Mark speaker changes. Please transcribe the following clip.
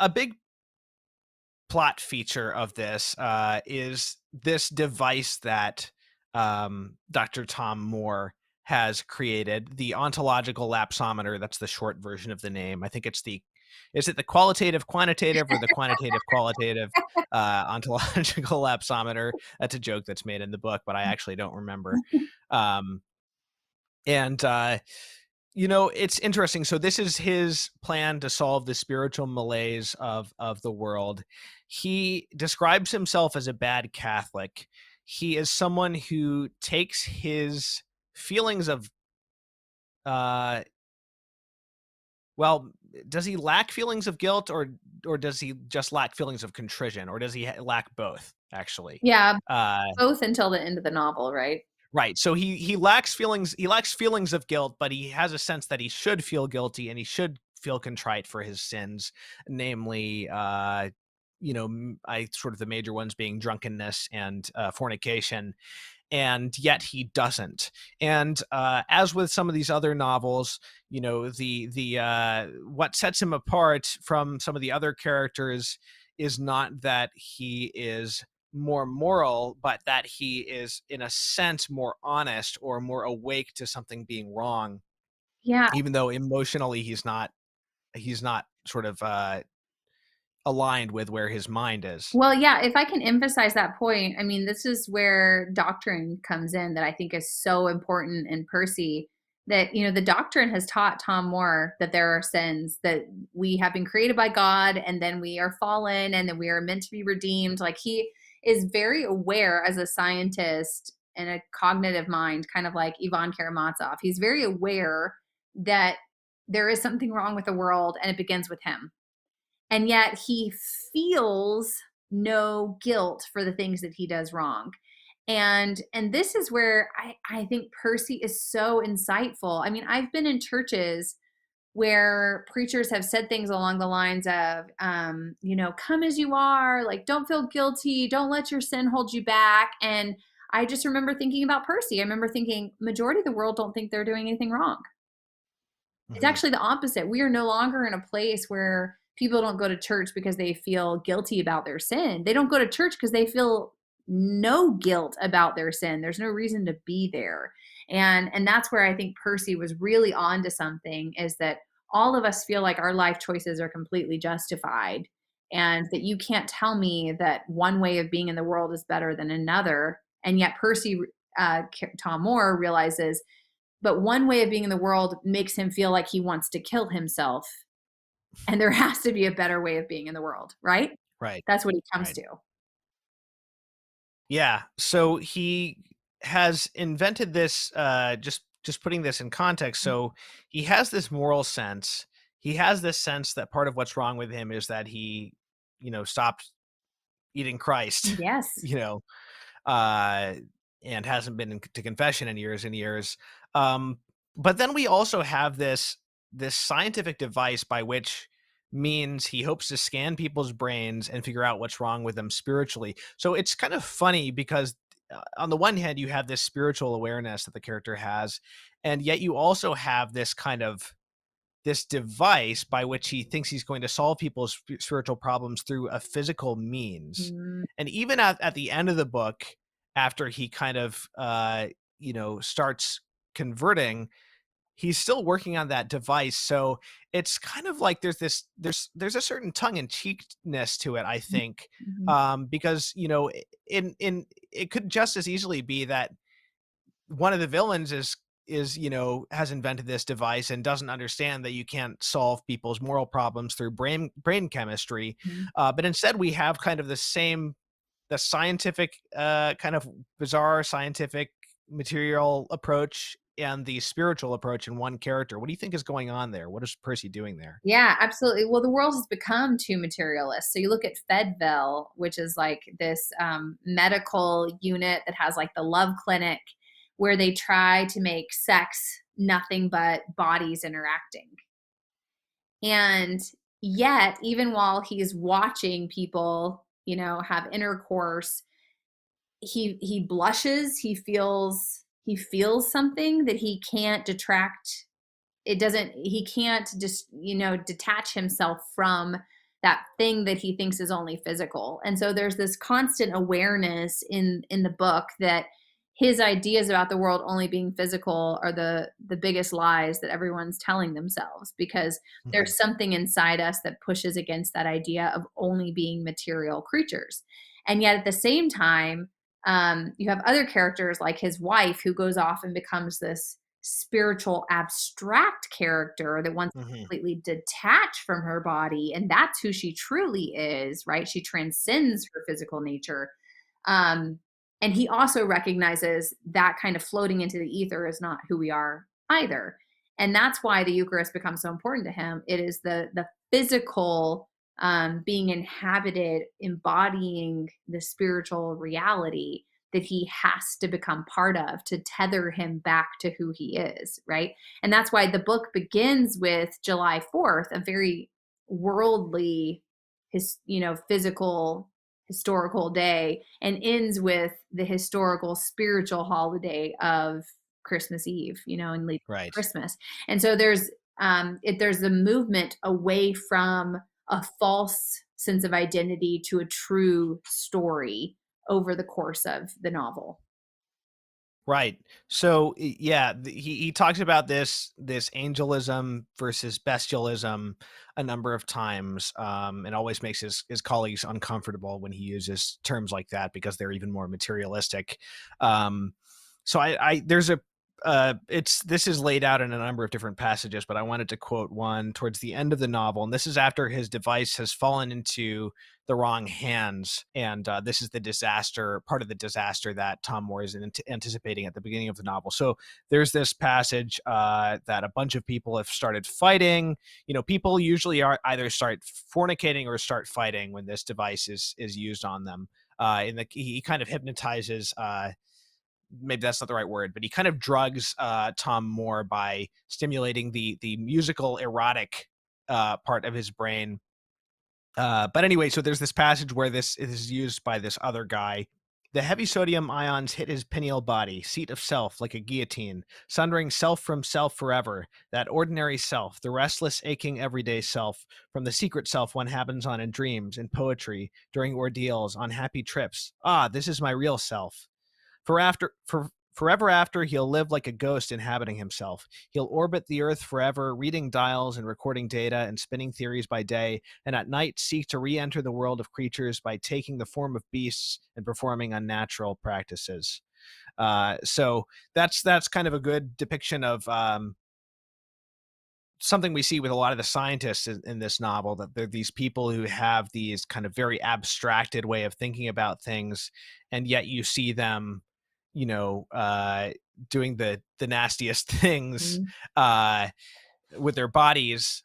Speaker 1: a big plot feature of this is this device that Dr. Tom Moore has created, the ontological lapsometer. That's the short version of the name. I think it's the is it the qualitative quantitative or the quantitative qualitative ontological lapsometer? That's a joke that's made in the book, but I actually don't remember. Um, and it's interesting. So this is his plan to solve the spiritual malaise of the world. He describes himself as a bad Catholic. He is someone who takes his feelings of uh well, does he lack feelings of guilt, or does he just lack feelings of contrition, or does he lack both actually?
Speaker 2: Yeah,
Speaker 1: Uh
Speaker 2: both until the end of the novel, right?
Speaker 1: Right. So he lacks feelings of guilt, but he has a sense that he should feel guilty and he should feel contrite for his sins, namely I sort of the major ones being drunkenness and fornication, and yet he doesn't. And as with some of these other novels, the what sets him apart from some of the other characters is not that he is more moral, but that he is in a sense more honest or more awake to something being wrong,
Speaker 2: Yeah.
Speaker 1: even though emotionally he's not sort of aligned with where his mind is.
Speaker 2: Well, yeah, if I can emphasize that point, I mean, this is where doctrine comes in that I think is so important in Percy. That, the doctrine has taught Tom Moore that there are sins, that we have been created by God, and then we are fallen, and then we are meant to be redeemed. Like, he is very aware as a scientist and a cognitive mind, kind of like Ivan Karamazov. He's very aware that there is something wrong with the world, and it begins with him, and yet he feels no guilt for the things that he does wrong. And this is where I think Percy is so insightful. I mean, I've been in churches where preachers have said things along the lines of, come as you are, like, don't feel guilty, don't let your sin hold you back. And I just remember thinking about Percy. I remember thinking, majority of the world don't think they're doing anything wrong. It's
Speaker 1: Mhm.
Speaker 2: actually the opposite. We are no longer in a place where people don't go to church because they feel guilty about their sin. They don't go to church because they feel no guilt about their sin. There's no reason to be there. And that's where I think Percy was really on to something, is that all of us feel like our life choices are completely justified, and that you can't tell me that one way of being in the world is better than another. And yet Percy, Tom Moore, realizes, but one way of being in the world makes him feel like he wants to kill himself, and there has to be a better way of being in the world, right?
Speaker 1: Right.
Speaker 2: That's what he comes
Speaker 1: Right.
Speaker 2: to.
Speaker 1: Yeah. So he has invented this, just putting this in context. So he has this moral sense. He has this sense that part of what's wrong with him is that he, stopped eating Christ,
Speaker 2: Yes.
Speaker 1: you know, uh, and hasn't been to confession in years and years. Um, but then we also have this scientific device by which means he hopes to scan people's brains and figure out what's wrong with them spiritually. So it's kind of funny because on the one hand you have this spiritual awareness that the character has, and yet you also have this device by which he thinks he's going to solve people's spiritual problems through a physical means.
Speaker 2: Mm,
Speaker 1: And even at the end of the book, after he kind of starts converting, he's still working on that device. So it's kind of like there's a certain tongue in cheekness to it, I think,
Speaker 2: mhm.
Speaker 1: because in it could just as easily be that one of the villains is has invented this device and doesn't understand that you can't solve people's moral problems through brain chemistry,
Speaker 2: Mhm.
Speaker 1: but instead we have kind of the scientific kind of bizarre scientific material approach and the spiritual approach in one character. What do you think is going on there? What is Percy doing there?
Speaker 2: Yeah, absolutely. Well, the world has become too materialist. So you look at Fedville, which is like this medical unit that has like the love clinic, where they try to make sex nothing but bodies interacting. And yet, even while he's watching people, have intercourse, he blushes, he feels something that he can't detract. It doesn't He can't just, detach himself from that thing that he thinks is only physical. And so there's this constant awareness in the book that his ideas about the world only being physical are the biggest lies that everyone's telling themselves, because
Speaker 1: Mhm.
Speaker 2: there's something inside us that pushes against that idea of only being material creatures. And yet at the same time, you have other characters like his wife, who goes off and becomes this spiritual abstract character that wants to
Speaker 1: Mhm.
Speaker 2: completely detach from her body, and that's who she truly is, right? She transcends her physical nature. um, and he also recognizes that kind of floating into the ether is not who we are either, and that's why the Eucharist becomes so important to him. It is the physical, being inhabited, embodying the spiritual reality that he has to become part of to tether him back to who he is, right? And that's why the book begins with July 4th, a very worldly, physical, historical day, and ends with the historical spiritual holiday of Christmas Eve, and leading to
Speaker 1: Right.
Speaker 2: Christmas. And so there's a movement away from a false sense of identity to a true story over the course of the novel.
Speaker 1: Right. So yeah, he talks about this angelism versus bestialism a number of times, and always makes his colleagues uncomfortable when he uses terms like that because they're even more materialistic. Um, so I there's a it's this is laid out in a number of different passages, but I wanted to quote one towards the end of the novel, and this is after his device has fallen into the wrong hands, and this is the disaster, part of the disaster that Tom Moore is anticipating at the beginning of the novel. So there's this passage that a bunch of people have started fighting. People usually are either start fornicating or start fighting when this device is used on them. He kind of hypnotizes. Maybe that's not the right word, but he kind of drugs Tom Moore by stimulating the musical erotic part of his brain. But anyway, so there's this passage where this is used by this other guy. The heavy sodium ions hit his pineal body, seat of self, like a guillotine, sundering self from self forever. That ordinary self, the restless, aching, everyday self, from the secret self one happens on in dreams, in poetry, during ordeals, on happy trips. Ah, this is my real self. Forever after, he'll live like a ghost inhabiting himself. He'll orbit the earth forever, reading dials and recording data and spinning theories by day, and at night seek to re-enter the world of creatures by taking the form of beasts and performing unnatural practices. So that's kind of a good depiction of something we see with a lot of the scientists in this novel, that they're these people who have these kind of very abstracted way of thinking about things, and yet you see them, you know uh doing the nastiest things
Speaker 2: Mhm.
Speaker 1: uh with their bodies,